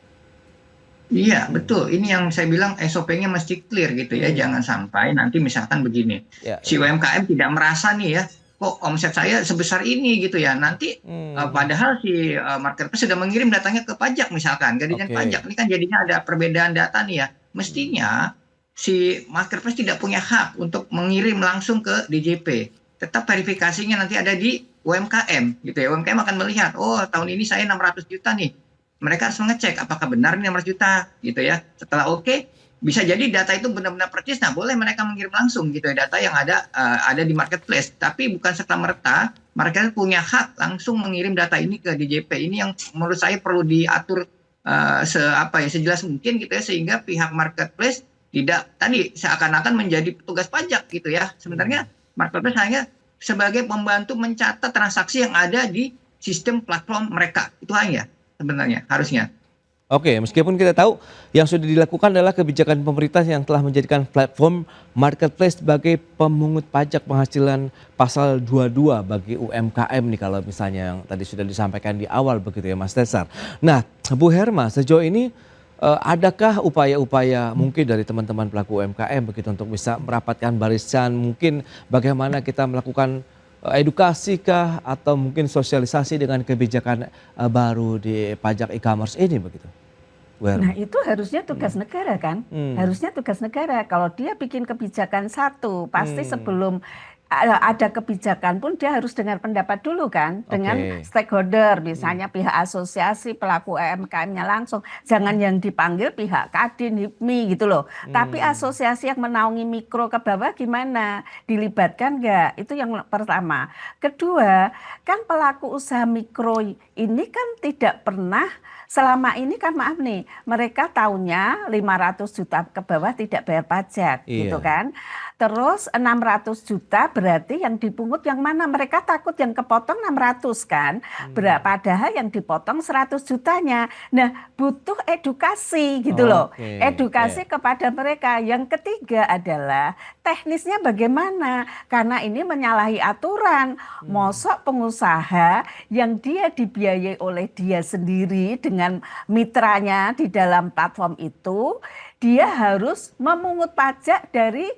Iya, betul. Ini yang saya bilang SOP-nya mesti clear gitu ya. Jangan sampai nanti misalkan begini, Ya, si UMKM tidak merasa nih ya, kok omset saya sebesar ini gitu ya. Nanti padahal si marketplace sudah mengirim datanya ke pajak misalkan, ke Dijen Oke. Pajak. Ini kan jadinya ada perbedaan data nih ya. Mestinya si marketplace tidak punya hak untuk mengirim langsung ke DJP. Tetap verifikasinya nanti ada di UMKM gitu ya. UMKM akan melihat, oh tahun ini saya 600 juta nih. Mereka harus mengecek apakah benar ini 600 juta gitu ya. Setelah oke, bisa jadi data itu benar-benar persis. Nah, boleh mereka mengirim langsung gitu ya data yang ada di marketplace. Tapi bukan serta-merta mereka punya hak langsung mengirim data ini ke DJP. Ini yang menurut saya perlu diatur sejelas mungkin gitu ya, sehingga pihak marketplace tidak tadi seakan-akan menjadi petugas pajak gitu ya. Sebenarnya marketplace hanya sebagai pembantu mencatat transaksi yang ada di sistem platform mereka. Itu hanya sebenarnya harusnya. Oke, meskipun kita tahu yang sudah dilakukan adalah kebijakan pemerintah yang telah menjadikan platform marketplace sebagai pemungut pajak penghasilan pasal 22 bagi UMKM nih, kalau misalnya yang tadi sudah disampaikan di awal begitu ya Mas Tesar. Nah, Bu Herma, sejauh ini adakah upaya-upaya mungkin dari teman-teman pelaku UMKM begitu untuk bisa merapatkan barisan, mungkin bagaimana kita melakukan edukasi kah atau mungkin sosialisasi dengan kebijakan baru di pajak e-commerce ini begitu? Bu Herma. Nah, itu harusnya tugas negara kan? Harusnya tugas negara. Kalau dia bikin kebijakan satu, pasti sebelum ada kebijakan pun dia harus dengar pendapat dulu kan dengan stakeholder, misalnya pihak asosiasi pelaku UMKM-nya langsung, jangan yang dipanggil pihak Kadin, HIPMI gitu loh. Tapi asosiasi yang menaungi mikro ke bawah gimana, dilibatkan nggak? Itu yang pertama. Kedua, kan pelaku usaha mikro ini kan tidak pernah selama ini kan, maaf nih, mereka tahunya 500 juta ke bawah tidak bayar pajak gitu kan. Terus 600 juta berarti yang dipungut yang mana? Mereka takut yang kepotong 600 kan. Padahal yang dipotong 100 jutanya. Nah, butuh edukasi gitu loh. Edukasi kepada mereka. Yang ketiga adalah teknisnya bagaimana? Karena ini menyalahi aturan. Mosok pengusaha yang dia dibiayai oleh dia sendiri dengan mitranya di dalam platform itu, dia harus memungut pajak dari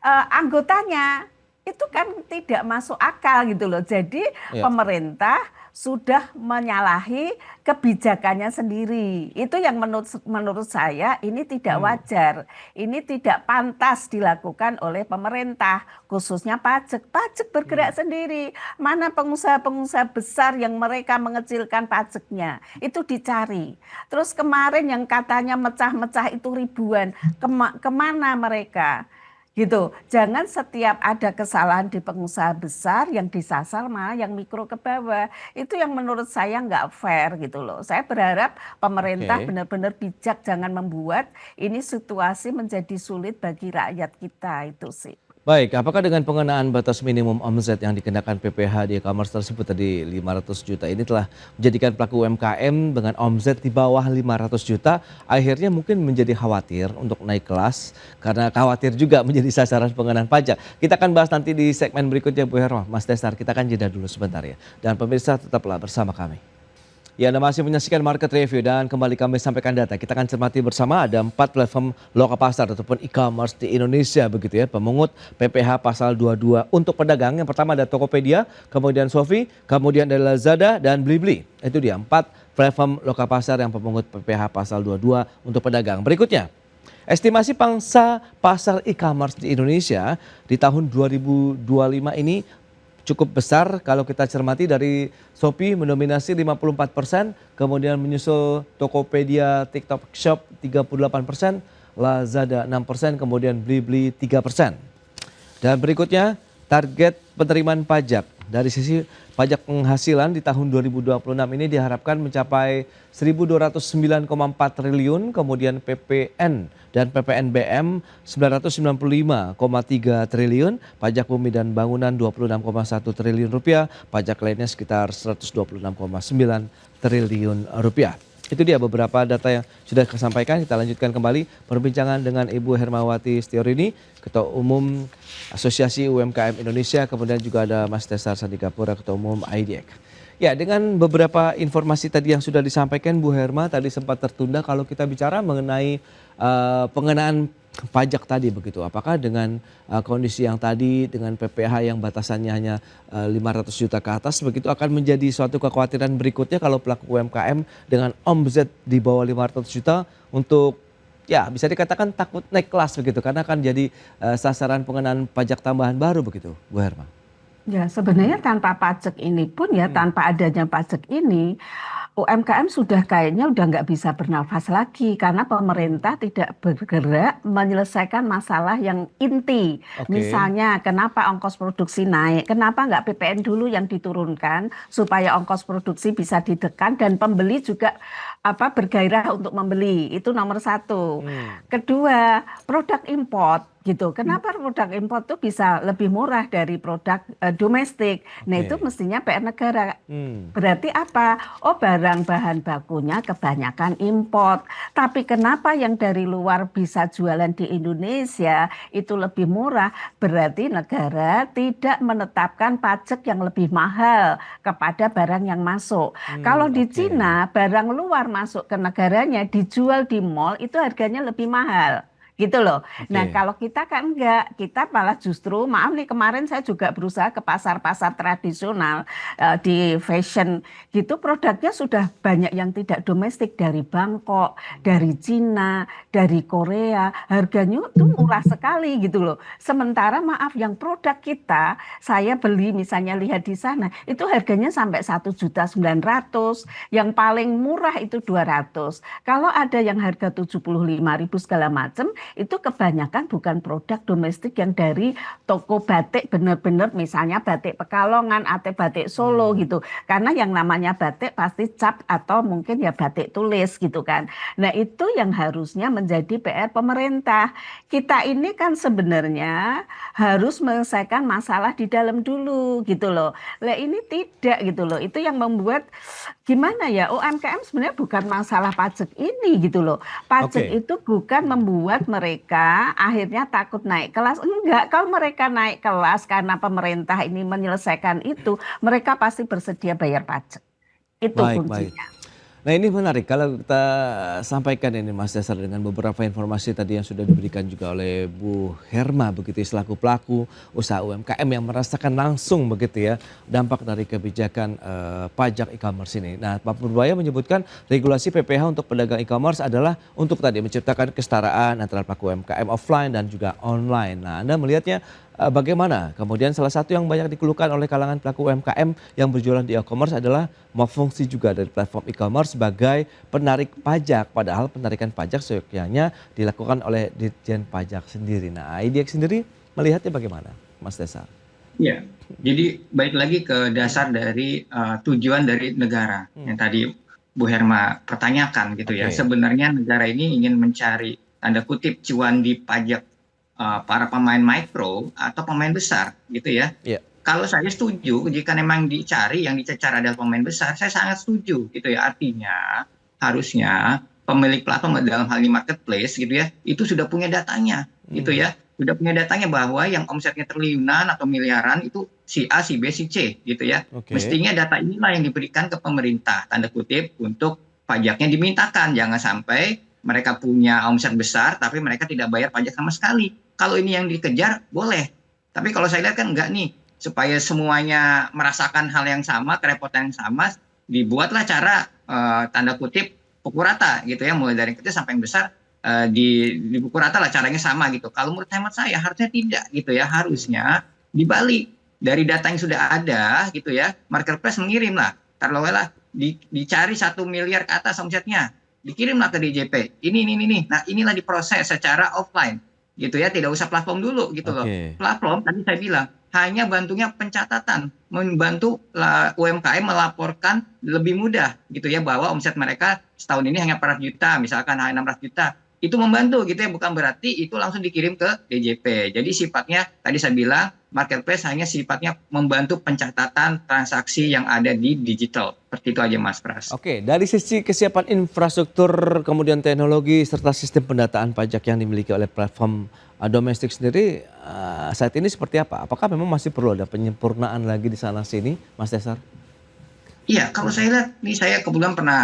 anggotanya. Itu kan tidak masuk akal gitu loh. Jadi pemerintah sudah menyalahi kebijakannya sendiri. Itu yang menurut saya ini tidak wajar. Ini tidak pantas dilakukan oleh pemerintah, khususnya pajak. Pajak bergerak sendiri. Mana pengusaha-pengusaha besar yang mereka mengecilkan pajaknya? Itu dicari. Terus kemarin yang katanya mecah-mecah itu ribuan, kemana mereka? Gitu. Jangan setiap ada kesalahan di pengusaha besar yang disasar malah yang mikro ke bawah. Itu yang menurut saya nggak fair gitu loh. Saya berharap pemerintah benar-benar bijak, jangan membuat ini situasi menjadi sulit bagi rakyat kita, itu sih. Baik, apakah dengan pengenaan batas minimum omset yang dikenakan PPh di e-commerce tersebut tadi 500 juta ini telah menjadikan pelaku UMKM dengan omset di bawah 500 juta akhirnya mungkin menjadi khawatir untuk naik kelas karena khawatir juga menjadi sasaran pengenaan pajak. Kita akan bahas nanti di segmen berikutnya Bu Herma. Mas Tesar, kita akan jeda dulu sebentar ya. Dan pemirsa tetaplah bersama kami. Ya, Anda masih menyaksikan Market Review dan kembali kami sampaikan data. Kita akan cermati bersama ada 4 platform loka pasar ataupun e-commerce di Indonesia begitu ya. Pemungut PPh pasal 22 untuk pedagang. Yang pertama ada Tokopedia, kemudian Shopee, kemudian ada Lazada dan Blibli. Itu dia 4 platform loka pasar yang pemungut PPh pasal 22 untuk pedagang. Berikutnya, estimasi pangsa pasar e-commerce di Indonesia di tahun 2025 ini cukup besar kalau kita cermati. Dari Shopee mendominasi 54%, kemudian menyusul Tokopedia, TikTok Shop 38%, Lazada 6%, kemudian Blibli 3%. Dan berikutnya target penerimaan pajak. Dari sisi pajak penghasilan di tahun 2026 ini diharapkan mencapai 1.209,4 triliun, kemudian PPN dan PPNBM 995,3 triliun, pajak bumi dan bangunan 26,1 triliun rupiah, pajak lainnya sekitar 126,9 triliun rupiah. Itu dia beberapa data yang sudah saya sampaikan. Kita lanjutkan kembali perbincangan dengan Ibu Hermawati Setiorini, Ketua Umum Asosiasi UMKM Indonesia, kemudian juga ada Mas Tesar Sandikapura, Ketua Umum IDEC. Ya, dengan beberapa informasi tadi yang sudah disampaikan Bu Herma, tadi sempat tertunda kalau kita bicara mengenai pengenaan pajak tadi begitu. Apakah dengan kondisi yang tadi dengan PPh yang batasannya hanya 500 juta ke atas begitu akan menjadi suatu kekhawatiran berikutnya kalau pelaku UMKM dengan omset di bawah 500 juta untuk ya bisa dikatakan takut naik kelas begitu karena akan jadi sasaran pengenaan pajak tambahan baru begitu Bu Herma. Ya, sebenarnya tanpa pajak ini pun ya, tanpa adanya pajak ini, UMKM sudah kayaknya udah nggak bisa bernafas lagi karena pemerintah tidak bergerak menyelesaikan masalah yang inti. Oke. Misalnya, kenapa ongkos produksi naik? Kenapa nggak PPN dulu yang diturunkan supaya ongkos produksi bisa ditekan dan pembeli juga bergairah untuk membeli. Itu nomor satu. Hmm. Kedua, produk import gitu. Kenapa produk import tuh bisa lebih murah dari produk domestik? Nah, itu Oke. mestinya PR negara. Hmm. Berarti apa? Oh, barang bahan bakunya kebanyakan import. Tapi kenapa yang dari luar bisa jualan di Indonesia itu lebih murah? Berarti negara tidak menetapkan pajak yang lebih mahal kepada barang yang masuk. Kalau di Oke. Cina, barang luar masuk ke negaranya dijual di mall itu harganya lebih mahal. Gitu loh. Nah, Oke. kalau kita kan enggak, kita malah justru, maaf nih kemarin saya juga berusaha ke pasar-pasar tradisional di fashion gitu, produknya sudah banyak yang tidak domestik dari Bangkok, dari Cina, dari Korea, harganya tuh murah sekali gitu loh. Sementara maaf yang produk kita, saya beli misalnya lihat di sana, itu harganya sampai 1.900.000, yang paling murah itu 200. Kalau ada yang harga 75.000 segala macam, itu kebanyakan bukan produk domestik yang dari toko batik bener-bener misalnya batik Pekalongan atau batik Solo Hmm. gitu. Karena yang namanya batik pasti cap atau mungkin ya batik tulis gitu kan. Nah, itu yang harusnya menjadi PR pemerintah. Kita ini kan sebenarnya harus menyelesaikan masalah di dalam dulu gitu loh. Lah ini tidak gitu loh. Itu yang membuat gimana ya, UMKM sebenarnya bukan masalah pajak ini gitu loh. Pajak Oke. itu bukan membuat mereka akhirnya takut naik kelas. Enggak, kalau mereka naik kelas karena pemerintah ini menyelesaikan itu, mereka pasti bersedia bayar pajak. Itu Baik, baik. kuncinya. Nah ini menarik kalau kita sampaikan ini Mas Dasar dengan beberapa informasi tadi yang sudah diberikan juga oleh Bu Herma begitu ya, selaku pelaku usaha UMKM yang merasakan langsung begitu ya dampak dari kebijakan pajak e-commerce ini. Nah Pak Purbaya menyebutkan regulasi PPh untuk pedagang e-commerce adalah untuk tadi menciptakan kesetaraan antara pelaku UMKM offline dan juga online. Nah Anda melihatnya bagaimana? Kemudian salah satu yang banyak dikeluhkan oleh kalangan pelaku UMKM yang berjualan di e-commerce adalah mau fungsi juga dari platform e-commerce sebagai penarik pajak. Padahal penarikan pajak seyogyanya dilakukan oleh Ditjen Pajak sendiri. Nah IDX sendiri melihatnya bagaimana Mas Desa? Ya, jadi balik lagi ke dasar dari tujuan dari negara yang tadi Bu Herma pertanyakan gitu ya. Oke. Sebenarnya negara ini ingin mencari tanda kutip cuan di pajak para pemain mikro atau pemain besar gitu ya. Iya. Kalau saya setuju jika memang dicari yang dicecar adalah pemain besar, saya sangat setuju gitu ya. Artinya harusnya pemilik platform dalam hal ini marketplace gitu ya, itu sudah punya datanya gitu ya. Sudah punya datanya bahwa yang omsetnya triliunan atau miliaran itu si A, si B, si C gitu ya. Oke. Mestinya data inilah yang diberikan ke pemerintah tanda kutip untuk pajaknya dimintakan. Jangan sampai mereka punya omset besar tapi mereka tidak bayar pajak sama sekali. Kalau ini yang dikejar boleh. Tapi kalau saya lihat kan enggak nih. Supaya semuanya merasakan hal yang sama, kerepotan yang sama, dibuatlah cara tanda kutip pukul rata gitu ya, mulai dari yang kecil sampai yang besar dipukul rata lah, caranya sama gitu. Kalau menurut hemat saya harusnya tidak gitu ya, harusnya dibalik dari data yang sudah ada gitu ya, marketplace mengirim lah, taruhlah dicari 1 miliar ke atas omsetnya, dikirimlah ke DJP. Ini. Nah inilah diproses secara offline gitu ya, tidak usah platform dulu gitu loh. Oke. Platform tadi saya bilang hanya bantunya pencatatan, membantu UMKM melaporkan lebih mudah gitu ya, bahwa omset mereka setahun ini hanya 400 juta, misalkan hanya 600 juta. Itu membantu gitu ya, bukan berarti itu langsung dikirim ke DJP. Jadi sifatnya tadi saya bilang marketplace hanya sifatnya membantu pencatatan transaksi yang ada di digital. Seperti itu aja Mas Pras. Oke, dari sisi kesiapan infrastruktur, kemudian teknologi serta sistem pendataan pajak yang dimiliki oleh platform domestik sendiri saat ini seperti apa? Apakah memang masih perlu ada penyempurnaan lagi di sana sini, Mas Desar? Iya, kalau saya lihat, ini saya kebetulan pernah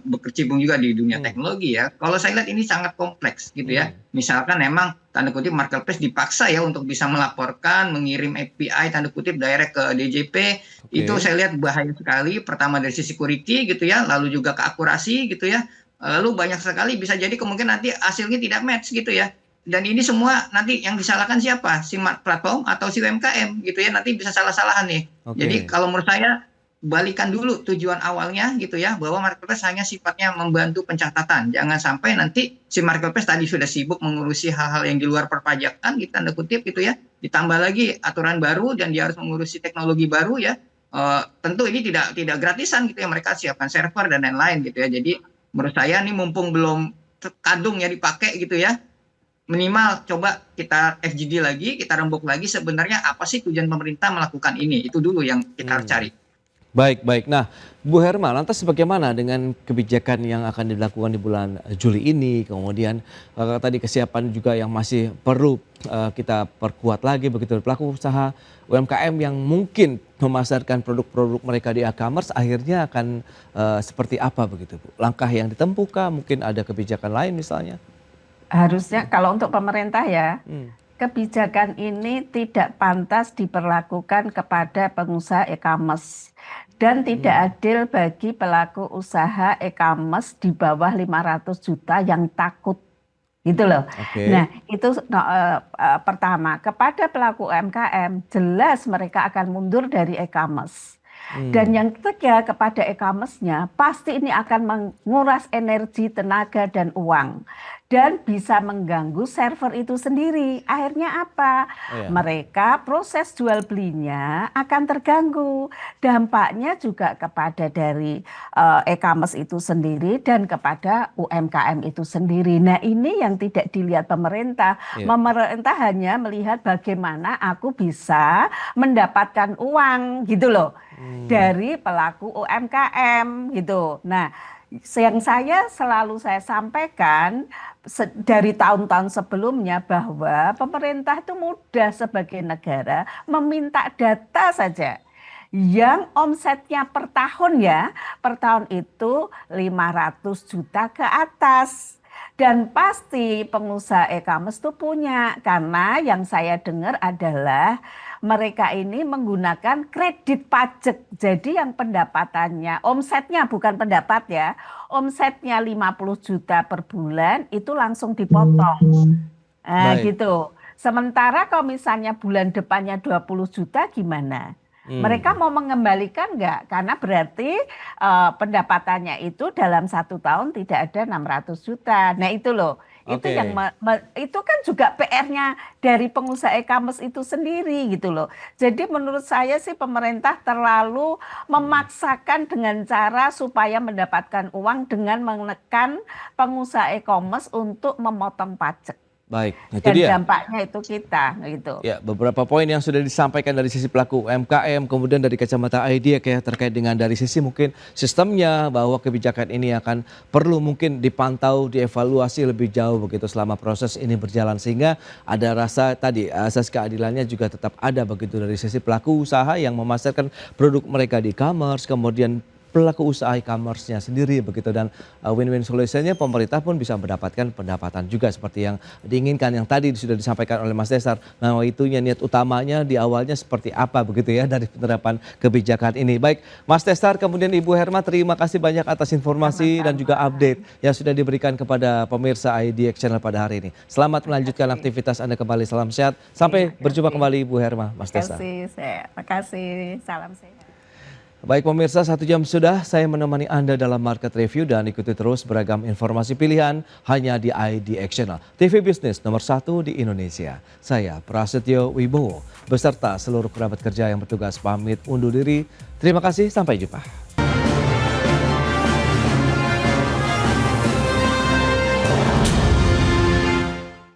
berkecimpung juga di dunia teknologi ya. Kalau saya lihat ini sangat kompleks gitu ya. Misalkan memang tanda kutip marketplace dipaksa ya untuk bisa melaporkan, mengirim API tanda kutip direct ke DJP. Itu saya lihat bahaya sekali. Pertama dari sisi security gitu ya, lalu juga keakurasi gitu ya. Lalu banyak sekali bisa jadi kemungkinan nanti hasilnya tidak match gitu ya. Dan ini semua nanti yang disalahkan siapa? Si platform atau si UMKM gitu ya. Nanti bisa salah-salahan nih. Oke. Jadi kalau menurut saya balikan dulu tujuan awalnya gitu ya, bahwa marketplace hanya sifatnya membantu pencatatan. Jangan sampai nanti si marketplace tadi sudah sibuk mengurusi hal-hal yang di luar perpajakan, gitu, tanda kutip gitu ya, ditambah lagi aturan baru dan dia harus mengurusi teknologi baru ya. Tentu ini tidak gratisan gitu ya, mereka siapkan server dan lain-lain gitu ya. Jadi menurut saya nih mumpung belum kadung ya dipakai gitu ya, minimal coba kita FGD lagi, kita rembuk lagi sebenarnya apa sih tujuan pemerintah melakukan ini. Itu dulu yang kita harus cari. Baik, baik. Nah, Bu Herma, lantas bagaimana dengan kebijakan yang akan dilakukan di bulan Juli ini? Kemudian tadi kesiapan juga yang masih perlu kita perkuat lagi begitu. Pelaku usaha UMKM yang mungkin memasarkan produk-produk mereka di e-commerce akhirnya akan seperti apa begitu, Bu? Langkah yang ditempuhkah? Mungkin ada kebijakan lain misalnya? Harusnya kalau untuk pemerintah ya, kebijakan ini tidak pantas diberlakukan kepada pengusaha e-commerce dan tidak adil bagi pelaku usaha e-commerce di bawah 500 juta yang takut gitu loh. Oke. Nah itu pertama, kepada pelaku UMKM jelas mereka akan mundur dari e-commerce. Dan yang ketiga, kepada e-commerce-nya pasti ini akan menguras energi, tenaga, dan uang. Dan bisa mengganggu server itu sendiri. Akhirnya apa? Mereka proses jual belinya akan terganggu. Dampaknya juga kepada dari e-commerce itu sendiri dan kepada UMKM itu sendiri. Nah ini yang tidak dilihat pemerintah. Pemerintah hanya melihat bagaimana aku bisa mendapatkan uang gitu loh. Dari pelaku UMKM gitu. Nah, yang selalu saya sampaikan dari tahun-tahun sebelumnya bahwa pemerintah itu mudah sebagai negara meminta data saja yang omsetnya per tahun ya, per tahun itu 500 juta ke atas. Dan pasti pengusaha e-commerce itu punya, karena yang saya dengar adalah mereka ini menggunakan kredit pajak. Jadi yang pendapatannya, omsetnya bukan pendapat ya, omsetnya 50 juta per bulan itu langsung dipotong. Nah gitu. Sementara kalau misalnya bulan depannya 20 juta gimana? Mereka mau mengembalikan nggak? Karena berarti pendapatannya itu dalam 1 tahun tidak ada 600 juta. Nah itu loh. Itu yang itu kan juga PR-nya dari pengusaha e-commerce itu sendiri gitu loh. Jadi menurut saya sih pemerintah terlalu memaksakan dengan cara supaya mendapatkan uang dengan menekan pengusaha e-commerce untuk memotong pajak. Baik, itu Dan dia. dampaknya itu kita gitu. Ya, beberapa poin yang sudah disampaikan dari sisi pelaku UMKM, kemudian dari kacamata IDEA kayak terkait dengan dari sisi mungkin sistemnya, bahwa kebijakan ini akan perlu mungkin dipantau, dievaluasi lebih jauh begitu selama proses ini berjalan, sehingga ada rasa tadi asas keadilannya juga tetap ada begitu dari sisi pelaku usaha yang memasarkan produk mereka di e-commerce, kemudian pelaku usaha e-commerce-nya sendiri begitu, dan win-win solutionnya pemerintah pun bisa mendapatkan pendapatan juga seperti yang diinginkan, yang tadi sudah disampaikan oleh Mas Desar. Nah itunya niat utamanya di awalnya seperti apa begitu ya dari penerapan kebijakan ini. Baik Mas Desar, kemudian Ibu Herma, terima kasih banyak atas informasi dan juga update yang sudah diberikan kepada pemirsa IDX Channel pada hari ini. Selamat melanjutkan aktivitas Anda kembali, salam sehat. Sampai berjumpa kembali Ibu Herma, Mas Desar. Terima kasih, salam sehat. Baik pemirsa, 1 jam sudah saya menemani Anda dalam Market Review, dan ikuti terus beragam informasi pilihan hanya di IDX Channel, TV bisnis nomor 1 di Indonesia. Saya Prasetyo Wibowo beserta seluruh kerabat kerja yang bertugas pamit undur diri. Terima kasih, sampai jumpa.